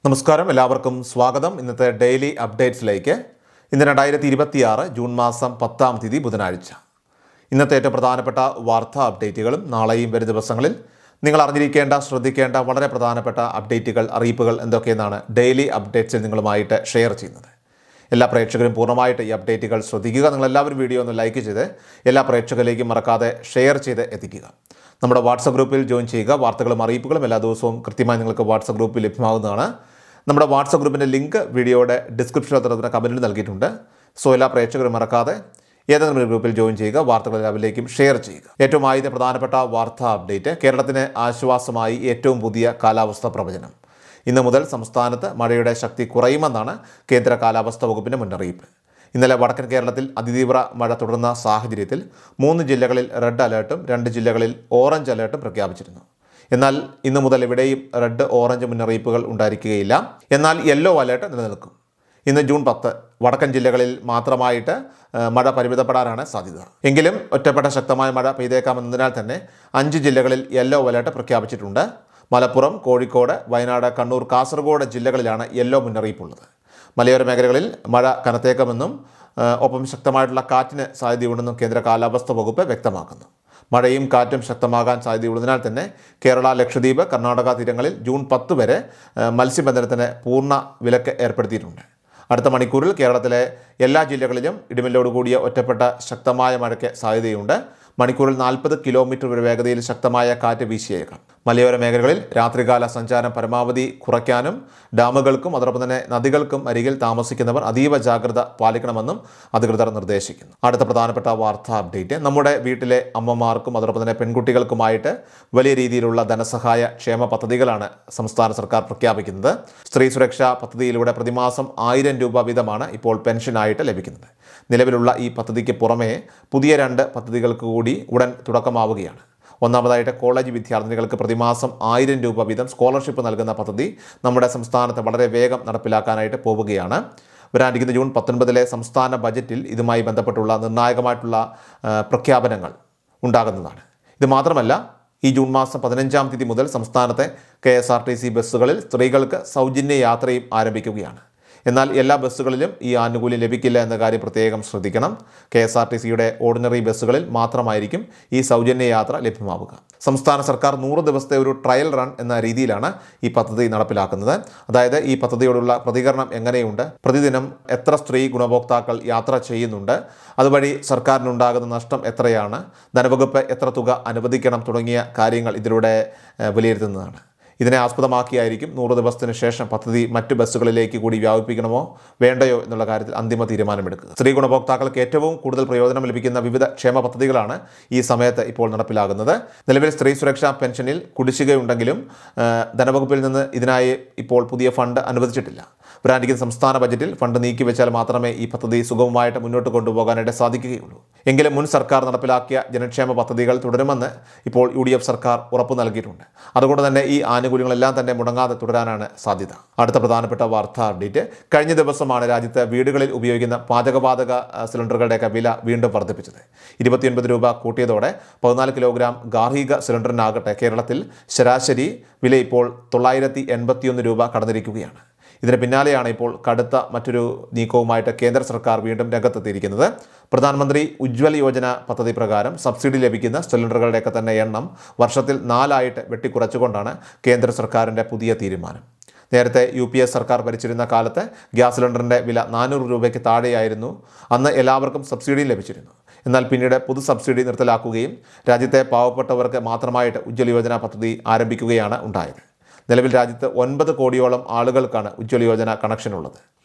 നമസ്കാരം, എല്ലാവർക്കും സ്വാഗതം. ഇന്നത്തെ ഡെയിലി അപ്ഡേറ്റ്സിലേക്ക്. ഇന്ന് 2026 ജൂൺ മാസം 10-ാം തീയതി ബുധനാഴ്ച. ഇന്നത്തെ ഏറ്റവും പ്രധാനപ്പെട്ട വാർത്താ അപ്ഡേറ്റുകളും നാളെയും വരും ദിവസങ്ങളിൽ നിങ്ങൾ അറിഞ്ഞിരിക്കേണ്ട, ശ്രദ്ധിക്കേണ്ട വളരെ പ്രധാനപ്പെട്ട അപ്ഡേറ്റുകൾ, അറിയിപ്പുകൾ എന്തൊക്കെയെന്നാണ് ഡെയിലി അപ്ഡേറ്റ്സിൽ നിങ്ങളുമായിട്ട് ഷെയർ ചെയ്യുന്നത്. എല്ലാ പ്രേക്ഷകരും പൂർണ്ണമായിട്ട് ഈ അപ്ഡേറ്റുകൾ ശ്രദ്ധിക്കുക. നിങ്ങളെല്ലാവരും വീഡിയോ ഒന്ന് ലൈക്ക് ചെയ്ത് എല്ലാ പ്രേക്ഷകരിലേക്കും മറക്കാതെ ഷെയർ ചെയ്ത് എത്തിക്കുക. നമ്മുടെ വാട്സപ്പ് ഗ്രൂപ്പിൽ ജോയിൻ ചെയ്യുക. വാർത്തകളും അറിയിപ്പുകളും എല്ലാ ദിവസവും കൃത്യമായി നിങ്ങൾക്ക് വാട്സപ്പ് ഗ്രൂപ്പിൽ ലഭ്യമാകുന്നതാണ്. നമ്മുടെ വാട്സപ്പ് ഗ്രൂപ്പിൻ്റെ ലിങ്ക് വീഡിയോയുടെ ഡിസ്ക്രിപ്ഷനിൽ തന്നെ കമൻറ്റിൽ നൽകിയിട്ടുണ്ട്. സോ എല്ലാ പ്രേക്ഷകരും മറക്കാതെ ഏതെങ്കിലും ഒരു ഗ്രൂപ്പിൽ ജോയിൻ ചെയ്യുക. വാർത്തകൾ എല്ലാവരിലേക്കും ഷെയർ ചെയ്യുക. ഏറ്റവും ആദ്യത്തെ പ്രധാനപ്പെട്ട വാർത്താ അപ്ഡേറ്റ്, കേരളത്തിന് ആശ്വാസമായി ഏറ്റവും പുതിയ കാലാവസ്ഥാ പ്രവചനം. ഇന്നു മുതൽ സംസ്ഥാനത്ത് മഴയുടെ ശക്തി കുറയുമെന്നാണ് കേന്ദ്ര കാലാവസ്ഥാ വകുപ്പിൻ്റെ മുന്നറിയിപ്പ്. ഇന്നലെ വടക്കൻ കേരളത്തിൽ അതിതീവ്ര മഴ തുടർന്ന സാഹചര്യത്തിൽ 3 ജില്ലകളിൽ റെഡ് അലേർട്ടും 2 ജില്ലകളിൽ ഓറഞ്ച് അലേർട്ടും പ്രഖ്യാപിച്ചിരുന്നു. എന്നാൽ ഇന്നു മുതൽ എവിടെയും റെഡ്, ഓറഞ്ച് മുന്നറിയിപ്പുകൾ ഉണ്ടായിരിക്കുകയില്ല. എന്നാൽ യെല്ലോ അലേർട്ട് നിലനിൽക്കും. ഇന്ന് ജൂൺ 10 വടക്കൻ ജില്ലകളിൽ മാത്രമായിട്ട് മഴ പരിമിതപ്പെടാനാണ് സാധ്യത. എങ്കിലും ഒറ്റപ്പെട്ട ശക്തമായ മഴ പെയ്തേക്കാമെന്നതിനാൽ തന്നെ 5 ജില്ലകളിൽ യെല്ലോ അലേർട്ട് പ്രഖ്യാപിച്ചിട്ടുണ്ട്. മലപ്പുറം, കോഴിക്കോട്, വയനാട്, കണ്ണൂർ, കാസർഗോഡ് ജില്ലകളിലാണ് യെല്ലോ മുന്നറിയിപ്പുള്ളത്. മലയോര മേഖലകളിൽ മഴ കനത്തേക്കുമെന്നും ഒപ്പം ശക്തമായിട്ടുള്ള കാറ്റിന് സാധ്യതയുണ്ടെന്നും കേന്ദ്ര കാലാവസ്ഥാ വകുപ്പ് വ്യക്തമാക്കുന്നു. മഴയും കാറ്റും ശക്തമാകാൻ സാധ്യതയുള്ളതിനാൽ തന്നെ കേരള, ലക്ഷദ്വീപ്, കർണാടക തീരങ്ങളിൽ ജൂൺ 10 വരെ മത്സ്യബന്ധനത്തിന് പൂർണ്ണ വിലക്ക് ഏർപ്പെടുത്തിയിട്ടുണ്ട്. അടുത്ത മണിക്കൂറിൽ കേരളത്തിലെ എല്ലാ ജില്ലകളിലും ഇടിമിന്നലോടുകൂടിയ ഒറ്റപ്പെട്ട ശക്തമായ മഴയ്ക്ക് സാധ്യതയുണ്ട്. മണിക്കൂറിൽ 40 കിലോമീറ്റർ വരെ വേഗതയിൽ ശക്തമായ കാറ്റ് വീശിയേക്കാം. മലയോര മേഖലകളിൽ രാത്രികാല സഞ്ചാരം പരമാവധി കുറയ്ക്കാനും ഡാമുകൾക്കും അതോടൊപ്പം തന്നെ നദികൾക്കും അരികിൽ താമസിക്കുന്നവർ അതീവ ജാഗ്രത പാലിക്കണമെന്നും അധികൃതർ നിർദ്ദേശിക്കുന്നു. അടുത്ത പ്രധാനപ്പെട്ട വാർത്താ അപ്ഡേറ്റ്, നമ്മുടെ വീട്ടിലെ അമ്മമാർക്കും അതോടൊപ്പം തന്നെ പെൺകുട്ടികൾക്കുമായിട്ട് വലിയ രീതിയിലുള്ള ധനസഹായ ക്ഷേമ പദ്ധതികളാണ് സംസ്ഥാന സർക്കാർ പ്രഖ്യാപിക്കുന്നത്. സ്ത്രീ സുരക്ഷാ പദ്ധതിയിലൂടെ പ്രതിമാസം 1000 രൂപ വീതമാണ് ഇപ്പോൾ പെൻഷനായിട്ട് ലഭിക്കുന്നത്. നിലവിലുള്ള ഈ പദ്ധതിക്ക് പുറമെ പുതിയ 2 പദ്ധതികൾക്ക് കൂടി ഉടൻ തുടക്കമാവുകയാണ്. ഒന്നാമതായിട്ട് കോളേജ് വിദ്യാർത്ഥിനികൾക്ക് പ്രതിമാസം 1000 രൂപ വീതം സ്കോളർഷിപ്പ് നൽകുന്ന പദ്ധതി നമ്മുടെ സംസ്ഥാനത്ത് വളരെ വേഗം നടപ്പിലാക്കാനായിട്ട് പോവുകയാണ്. വരാനിരിക്കുന്ന ജൂൺ 19 സംസ്ഥാന ബജറ്റിൽ ഇതുമായി ബന്ധപ്പെട്ടുള്ള നിർണായകമായിട്ടുള്ള പ്രഖ്യാപനങ്ങൾ ഉണ്ടാകുന്നതാണ്. ഇത് മാത്രമല്ല, ഈ ജൂൺ മാസം 15-ാം തീയതി മുതൽ സംസ്ഥാനത്തെ KSRTC ബസ്സുകളിൽ സ്ത്രീകൾക്ക് സൗജന്യ യാത്രയും ആരംഭിക്കുകയാണ്. എന്നാൽ എല്ലാ ബസ്സുകളിലും ഈ ആനുകൂല്യം ലഭിക്കില്ല എന്ന കാര്യം പ്രത്യേകം ശ്രദ്ധിക്കണം. KSRTCയുടെ ഓർഡിനറി ബസ്സുകളിൽ മാത്രമായിരിക്കും ഈ സൗജന്യ യാത്ര ലഭ്യമാവുക. സംസ്ഥാന സർക്കാർ 100 ദിവസത്തെ ഒരു ട്രയൽ റൺ എന്ന രീതിയിലാണ് ഈ പദ്ധതി നടപ്പിലാക്കുന്നത്. അതായത് ഈ പദ്ധതിയോടുള്ള പ്രതികരണം എങ്ങനെയുണ്ട്, പ്രതിദിനം എത്ര സ്ത്രീ ഗുണഭോക്താക്കൾ യാത്ര ചെയ്യുന്നുണ്ട്, അതുവഴി സർക്കാരിനുണ്ടാകുന്ന നഷ്ടം എത്രയാണ്, ധനവകുപ്പ് എത്ര തുക അനുവദിക്കണം തുടങ്ങിയ കാര്യങ്ങൾ ഇതിലൂടെ വിലയിരുത്തുന്നതാണ്. ഇതിനെ ആസ്പദമാക്കിയായിരിക്കും 100 ദിവസത്തിന് ശേഷം പദ്ധതി മറ്റു ബസ്സുകളിലേക്ക് കൂടി വ്യാപിപ്പിക്കണമോ വേണ്ടയോ എന്നുള്ള കാര്യത്തിൽ അന്തിമ തീരുമാനമെടുക്കുക. സ്ത്രീ ഗുണഭോക്താക്കൾക്ക് ഏറ്റവും കൂടുതൽ പ്രയോജനം ലഭിക്കുന്ന വിവിധ ക്ഷേമ പദ്ധതികളാണ് ഈ സമയത്ത് ഇപ്പോൾ നടപ്പിലാകുന്നത്. നിലവിൽ സ്ത്രീ സുരക്ഷാ പെൻഷനിൽ കുടിശ്ശികയുണ്ടെങ്കിലും ധനവകുപ്പിൽ നിന്ന് ഇതിനായി ഇപ്പോൾ പുതിയ ഫണ്ട് അനുവദിച്ചിട്ടില്ല. വരാനിരിക്കുന്ന സംസ്ഥാന ബജറ്റിൽ ഫണ്ട് നീക്കിവെച്ചാൽ മാത്രമേ ഈ പദ്ധതി സുഗമമായിട്ട് മുന്നോട്ട് കൊണ്ടുപോകാനായിട്ട് സാധിക്കുകയുള്ളൂ. എങ്കിലും മുൻ സർക്കാർ നടപ്പിലാക്കിയ ജനക്ഷേമ പദ്ധതികൾ തുടരുമെന്ന് ഇപ്പോൾ UDF സർക്കാർ ഉറപ്പു നൽകിയിട്ടുണ്ട്. അതുകൊണ്ട് തന്നെ ഈ ആനുകൂല്യങ്ങളെല്ലാം തന്നെ മുടങ്ങാതെ തുടരാനാണ് സാധ്യത. അടുത്ത പ്രധാനപ്പെട്ട വാർത്താ അപ്ഡേറ്റ്, കഴിഞ്ഞ ദിവസമാണ് രാജ്യത്ത് വീടുകളിൽ ഉപയോഗിക്കുന്ന പാചകവാതക സിലിണ്ടറുകളുടെയൊക്കെ വില വീണ്ടും വർദ്ധിപ്പിച്ചത്. 29 രൂപ കൂട്ടിയതോടെ 14 കിലോഗ്രാം ഗാർഹിക സിലിണ്ടറിനാകട്ടെ കേരളത്തിൽ ശരാശരി വില ഇപ്പോൾ 981 രൂപ കടന്നിരിക്കുകയാണ്. ഇതിന് പിന്നാലെയാണ് ഇപ്പോൾ കടുത്ത മറ്റൊരു നീക്കവുമായിട്ട് കേന്ദ്ര സർക്കാർ വീണ്ടും രംഗത്തെത്തിയിരിക്കുന്നത്. പ്രധാനമന്ത്രി ഉജ്ജ്വൽ യോജന പദ്ധതി പ്രകാരം സബ്സിഡി ലഭിക്കുന്ന സിലിണ്ടറുകളുടെയൊക്കെ തന്നെ എണ്ണം വർഷത്തിൽ 4 വെട്ടിക്കുറച്ചുകൊണ്ടാണ് കേന്ദ്ര സർക്കാരിൻ്റെ പുതിയ തീരുമാനം. നേരത്തെ UPS സർക്കാർ ഭരിച്ചിരുന്ന കാലത്ത് ഗ്യാസ് സിലിണ്ടറിൻ്റെ വില 400 രൂപയ്ക്ക് താഴെയായിരുന്നു. അന്ന് എല്ലാവർക്കും സബ്സിഡി ലഭിച്ചിരുന്നു. എന്നാൽ പിന്നീട് പൊതു സബ്സിഡി നിർത്തലാക്കുകയും രാജ്യത്തെ പാവപ്പെട്ടവർക്ക് മാത്രമായിട്ട് ഉജ്ജ്വൽ യോജന പദ്ധതി ആരംഭിക്കുകയാണ് ഉണ്ടായത്. നിലവിൽ രാജ്യത്ത് 9 കോടിയോളം ആളുകൾക്കാണ് ഉജ്ജ്വൽ യോജന കണക്ഷനുള്ളത്.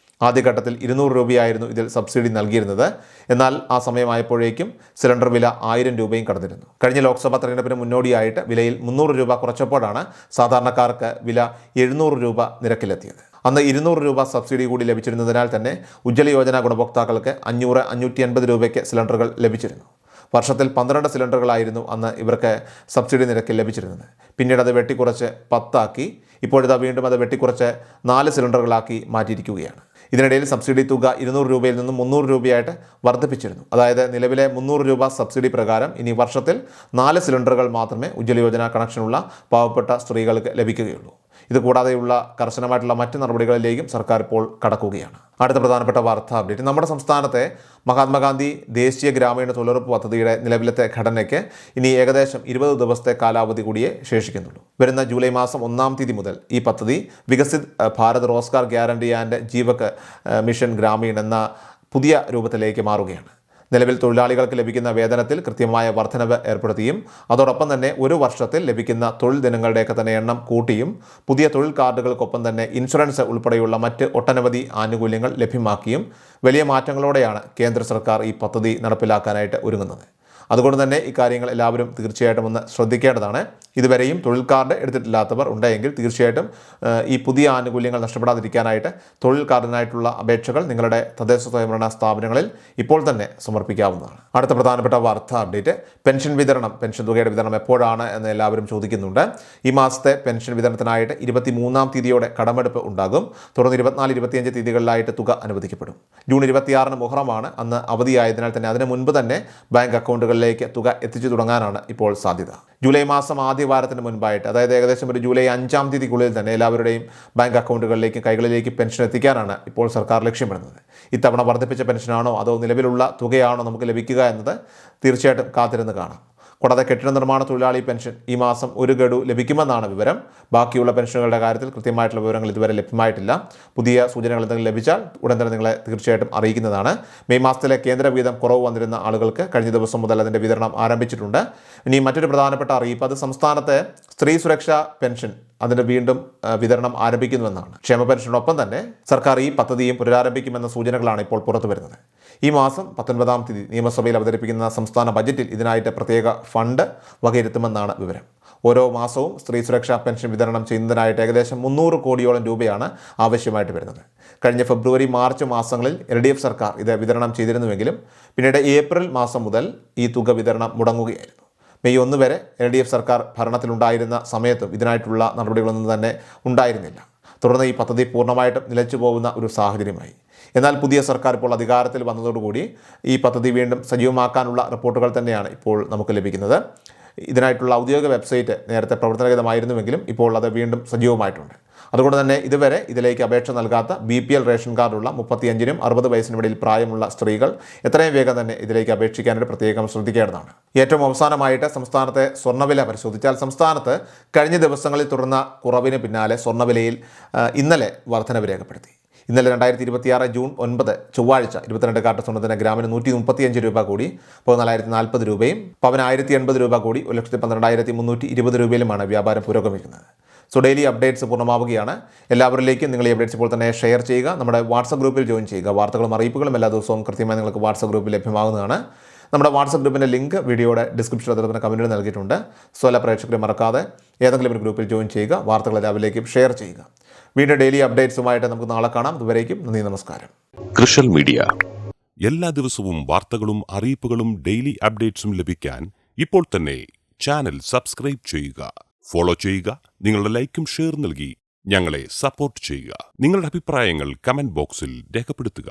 ആദ്യഘട്ടത്തിൽ 200 രൂപയായിരുന്നു ഇതിൽ സബ്സിഡി നൽകിയിരുന്നത്. എന്നാൽ ആ സമയമായപ്പോഴേക്കും സിലിണ്ടർ വില 1000 രൂപയും കടന്നിരുന്നു. കഴിഞ്ഞ ലോക്സഭാ തെരഞ്ഞെടുപ്പിന് മുന്നോടിയായിട്ട് വിലയിൽ 300 രൂപ കുറച്ചപ്പോഴാണ് സാധാരണക്കാർക്ക് വില 700 രൂപ നിരക്കിലെത്തിയത്. അന്ന് 200 രൂപ സബ്സിഡി കൂടി ലഭിച്ചിരുന്നതിനാൽ തന്നെ ഉജ്ജ്വല യോജന ഗുണഭോക്താക്കൾക്ക് 500-550 രൂപയ്ക്ക് സിലിണ്ടറുകൾ ലഭിച്ചിരുന്നു. വർഷത്തിൽ 12 സിലിണ്ടറുകളായിരുന്നു അന്ന് ഇവർക്ക് സബ്സിഡി നിരക്കിൽ ലഭിച്ചിരുന്നത്. പിന്നീട് അത് വെട്ടിക്കുറച്ച് 10 ആക്കി. ഇപ്പോഴിതാ വീണ്ടും അത് വെട്ടിക്കുറച്ച് 4 സിലിണ്ടറുകളാക്കി മാറ്റിയിരിക്കുകയാണ്. ഇതിനിടയിൽ സബ്സിഡി തുക 200 രൂപയിൽ നിന്നും 300 രൂപയായിട്ട് വർദ്ധിപ്പിച്ചിരുന്നു. അതായത് നിലവിലെ 300 രൂപ സബ്സിഡി പ്രകാരം ഇനി വർഷത്തിൽ 4 സിലിണ്ടറുകൾ മാത്രമേ ഉജ്ജ്വല യോജന കണക്ഷനുള്ള പാവപ്പെട്ട സ്ത്രീകൾക്ക് ലഭിക്കുകയുള്ളൂ. ഇത് കൂടാതെയുള്ള കർശനമായിട്ടുള്ള മറ്റ് നടപടികളിലേക്കും സർക്കാർ ഇപ്പോൾ കടക്കുകയാണ്. അടുത്ത പ്രധാനപ്പെട്ട വാർത്താ അപ്ഡേറ്റ്, നമ്മുടെ സംസ്ഥാനത്തെ മഹാത്മാഗാന്ധി ദേശീയ ഗ്രാമീണ തൊഴിലുറപ്പ് പദ്ധതിയുടെ നിലവിലത്തെ ഘടനയ്ക്ക് ഇനി ഏകദേശം 20 ദിവസത്തെ കാലാവധി കൂടിയേ ശേഷിക്കുന്നുള്ളൂ. വരുന്ന ജൂലൈ മാസം 1-ാം തീയതി മുതൽ ഈ പദ്ധതി വികസിത് ഭാരത് റോസ്ഗാർ ഗ്യാരണ്ടി ആൻഡ് ജീവക് മിഷൻ ഗ്രാമീൺ എന്ന പുതിയ രൂപത്തിലേക്ക് മാറുകയാണ്. നിലവിൽ തൊഴിലാളികൾക്ക് ലഭിക്കുന്ന വേതനത്തിൽ കൃത്യമായ വർധനവ് ഏർപ്പെടുത്തിയും അതോടൊപ്പം തന്നെ ഒരു വർഷത്തിൽ ലഭിക്കുന്ന തൊഴിൽ ദിനങ്ങളുടെയൊക്കെ തന്നെ എണ്ണം കൂട്ടിയും പുതിയ തൊഴിൽ കാർഡുകൾക്കൊപ്പം തന്നെ ഇൻഷുറൻസ് ഉൾപ്പെടെയുള്ള മറ്റ് ഒട്ടനവധി ആനുകൂല്യങ്ങൾ ലഭ്യമാക്കിയും വലിയ മാറ്റങ്ങളോടെയാണ് കേന്ദ്ര സർക്കാർ ഈ പദ്ധതി നടപ്പിലാക്കാനായിട്ട് ഒരുങ്ങുന്നത്. അതുകൊണ്ട് തന്നെ ഇക്കാര്യങ്ങൾ എല്ലാവരും തീർച്ചയായിട്ടും ഒന്ന് ശ്രദ്ധിക്കേണ്ടതാണ്. ഇതുവരെയും തൊഴിൽ കാർഡ് എടുത്തിട്ടില്ലാത്തവർ ഉണ്ടെങ്കിൽ തീർച്ചയായിട്ടും ഈ പുതിയ ആനുകൂല്യങ്ങൾ നഷ്ടപ്പെടാതിരിക്കാനായിട്ട് തൊഴിൽ കാർഡിനായിട്ടുള്ള അപേക്ഷകൾ നിങ്ങളുടെ തദ്ദേശ സ്വയംഭരണ സ്ഥാപനങ്ങളിൽ ഇപ്പോൾ തന്നെ സമർപ്പിക്കാവുന്നതാണ്. അടുത്ത പ്രധാനപ്പെട്ട വാർത്താ അപ്ഡേറ്റ്, പെൻഷൻ തുകയുടെ വിതരണം എപ്പോഴാണ് എന്ന് എല്ലാവരും ചോദിക്കുന്നുണ്ട്. ഈ മാസത്തെ പെൻഷൻ വിതരണത്തിനായിട്ട് 23-ാം തീയതിയോടെ കടമെടുപ്പ് ഉണ്ടാകും. തുടർന്ന് 24-25 തീയതികളിലായിട്ട് തുക അനുവദിക്കപ്പെടും. ജൂൺ 26-ന് മുഹറമാണ്. അന്ന് അവധിയായതിനാൽ തന്നെ അതിന് മുൻപ് തന്നെ ബാങ്ക് അക്കൗണ്ടുകളിലേക്ക് തുക എത്തിച്ചു തുടങ്ങാനാണ് ഇപ്പോൾ സാധ്യത. ജൂലൈ മാസം ആദ്യ വാരത്തിന് മുൻപായിട്ട്, അതായത് ഏകദേശം ഒരു ജൂലൈ 5-ാം തീയതിക്കുള്ളിൽ തന്നെ എല്ലാവരുടെയും ബാങ്ക് അക്കൗണ്ടുകളിലേക്ക് കൈകളിലേക്ക് പെൻഷൻ എത്തിക്കാനാണ് ഇപ്പോൾ സർക്കാർ ലക്ഷ്യമിടുന്നത്. ഇത്തവണ വർദ്ധിപ്പിച്ച പെൻഷനാണോ അതോ നിലവിലുള്ള തുകയാണോ നമുക്ക് ലഭിക്കുക എന്നത് തീർച്ചയായിട്ടും കാത്തിരുന്ന് കാണാം. കൂടാതെ കെട്ടിട നിർമ്മാണ തൊഴിലാളി പെൻഷൻ ഈ മാസം ഒരു ഗഡു ലഭിക്കുമെന്നാണ് വിവരം. ബാക്കിയുള്ള പെൻഷനുകളുടെ കാര്യത്തിൽ കൃത്യമായിട്ടുള്ള വിവരങ്ങൾ ഇതുവരെ ലഭ്യമായിട്ടില്ല. പുതിയ സൂചനകൾ എന്തെങ്കിലും ലഭിച്ചാൽ ഉടൻ തന്നെ നിങ്ങളെ തീർച്ചയായിട്ടും അറിയിക്കുന്നതാണ്. മെയ് മാസത്തിലെ കേന്ദ്ര വീതം കുറവ് വന്നിരുന്ന ആളുകൾക്ക് കഴിഞ്ഞ ദിവസം മുതൽ അതിൻ്റെ വിതരണം ആരംഭിച്ചിട്ടുണ്ട്. ഇനി മറ്റൊരു പ്രധാനപ്പെട്ട അറിയിപ്പ്, അത് സംസ്ഥാനത്തെ സ്ത്രീ സുരക്ഷാ പെൻഷൻ അതിൻ്റെ വീണ്ടും വിതരണം ആരംഭിക്കുന്നുവെന്നാണ്. ക്ഷേമ പെൻഷനൊപ്പം തന്നെ സർക്കാർ ഈ പദ്ധതിയും പുനരാരംഭിക്കുമെന്ന സൂചനകളാണ് ഇപ്പോൾ പുറത്തു വരുന്നത്. ഈ മാസം 19-ാം തീയതി നിയമസഭയിൽ അവതരിപ്പിക്കുന്ന സംസ്ഥാന ബജറ്റിൽ ഇതിനായിട്ട് പ്രത്യേക ഫണ്ട് വകയിരുത്തുമെന്നാണ് വിവരം. ഓരോ മാസവും സ്ത്രീ സുരക്ഷാ പെൻഷൻ വിതരണം ചെയ്യുന്നതിനായിട്ട് ഏകദേശം 300 കോടിയോളം രൂപയാണ് ആവശ്യമായിട്ട് വരുന്നത്. കഴിഞ്ഞ ഫെബ്രുവരി മാർച്ച് മാസങ്ങളിൽ LDF സർക്കാർ ഇത് വിതരണം ചെയ്തിരുന്നുവെങ്കിലും പിന്നീട് ഏപ്രിൽ മാസം മുതൽ ഈ തുക വിതരണം മുടങ്ങുകയായിരുന്നു. മെയ് 1 വരെ LDF സർക്കാർ ഭരണത്തിലുണ്ടായിരുന്ന സമയത്തും ഇതിനായിട്ടുള്ള നടപടികളൊന്നും തന്നെ ഉണ്ടായിരുന്നില്ല. തുടർന്ന് ഈ പദ്ധതി പൂർണ്ണമായിട്ടും നിലച്ചു പോകുന്ന ഒരു സാഹചര്യമായി. എന്നാൽ പുതിയ സർക്കാർ ഇപ്പോൾ അധികാരത്തിൽ വന്നതോടുകൂടി ഈ പദ്ധതി വീണ്ടും സജീവമാക്കാനുള്ള റിപ്പോർട്ടുകൾ തന്നെയാണ് ഇപ്പോൾ നമുക്ക് ലഭിക്കുന്നത്. ഇതിനായിട്ടുള്ള ഔദ്യോഗിക വെബ്സൈറ്റ് നേരത്തെ പ്രവർത്തനരഹിതമായിരുന്നുവെങ്കിലും ഇപ്പോൾ അത് വീണ്ടും സജീവമായിട്ടുണ്ട്. അതുകൊണ്ട് തന്നെ ഇതുവരെ ഇതിലേക്ക് അപേക്ഷ നൽകാത്ത BPL റേഷൻ കാർഡുള്ള 35-നും 60 വയസ്സിനും ഇടയിൽ പ്രായമുള്ള സ്ത്രീകൾ എത്രയും വേഗം തന്നെ ഇതിലേക്ക് അപേക്ഷിക്കാനായിട്ട് പ്രത്യേകം ശ്രദ്ധിക്കേണ്ടതാണ്. ഏറ്റവും അവസാനമായിട്ട് സംസ്ഥാനത്തെ സ്വർണ്ണവില പരിശോധിച്ചാൽ സംസ്ഥാനത്ത് കഴിഞ്ഞ ദിവസങ്ങളിൽ തുടർന്ന കുറവിന് പിന്നാലെ സ്വർണ്ണവിലയിൽ ഇന്നലെ വർധനവ് രേഖപ്പെടുത്തി. ഇന്നലെ 2026 ജൂൺ 9 ചൊവ്വാഴ്ച 22 കാരറ്റ് സ്വർണ്ണത്തിന് ഗ്രാമിന് 135 രൂപ കൂടി 14,040 രൂപയും പവന് 1,080 രൂപ കൂടി 1,12,320 രൂപയിലുമാണ് വ്യാപാരം പുരോഗമിക്കുന്നത്. സോ ഡെയിലി അപ്ഡേറ്റ്സ് പൂർണ്ണമാവുകയാണ്. എല്ലാവരിലേക്കും നിങ്ങൾ ഈ അപ്ഡേറ്റ്സ് ഇപ്പോൾ തന്നെ ഷെയർ ചെയ്യുക. നമ്മുടെ വാട്സപ്പ് ഗ്രൂപ്പിൽ ജോയിൻ ചെയ്യുക. വാർത്തകളും അറിയിപ്പുകളും എല്ലാ ദിവസവും കൃത്യമായി നിങ്ങൾക്ക് വാട്സപ്പ് ഗ്രൂപ്പിൽ ലഭ്യമാകുന്നതാണ്. നമ്മുടെ വാട്സപ്പ് ഗ്രൂപ്പിൻ്റെ ലിങ്ക് വീഡിയോയുടെ ഡിസ്ക്രിപ്ഷനിൽ അതുപോലെ കമൻറ്റിൽ നൽകിയിട്ടുണ്ട്. സോ എല്ലാ പ്രേക്ഷകരെ മറക്കാതെ ഏതെങ്കിലും ഒരു ഗ്രൂപ്പിൽ ജോയിൻ ചെയ്യുക. വാർത്തകൾ എല്ലാവരിലേക്കും ഷെയർ ചെയ്യുക. വീണ്ടും ഡെയിലി അപ്ഡേറ്റ്സുമായിട്ട് നമുക്ക് നാളെ കാണാം. അതുവരേക്കും നന്ദി, നമസ്കാരം. കൃഷൽ മീഡിയ എല്ലാ ദിവസവും വാർത്തകളും അറിയിപ്പുകളും ഡെയിലി അപ്ഡേറ്റ്സും ലഭിക്കാൻ ഇപ്പോൾ തന്നെ ചാനൽ സബ്സ്ക്രൈബ് ചെയ്യുക, ഫോളോ ചെയ്യുക. നിങ്ങളുടെ ലൈക്കും ഷെയർ നൽകി ഞങ്ങളെ സപ്പോർട്ട് ചെയ്യുക. നിങ്ങളുടെ അഭിപ്രായങ്ങൾ കമന്റ് ബോക്സിൽ രേഖപ്പെടുത്തുക.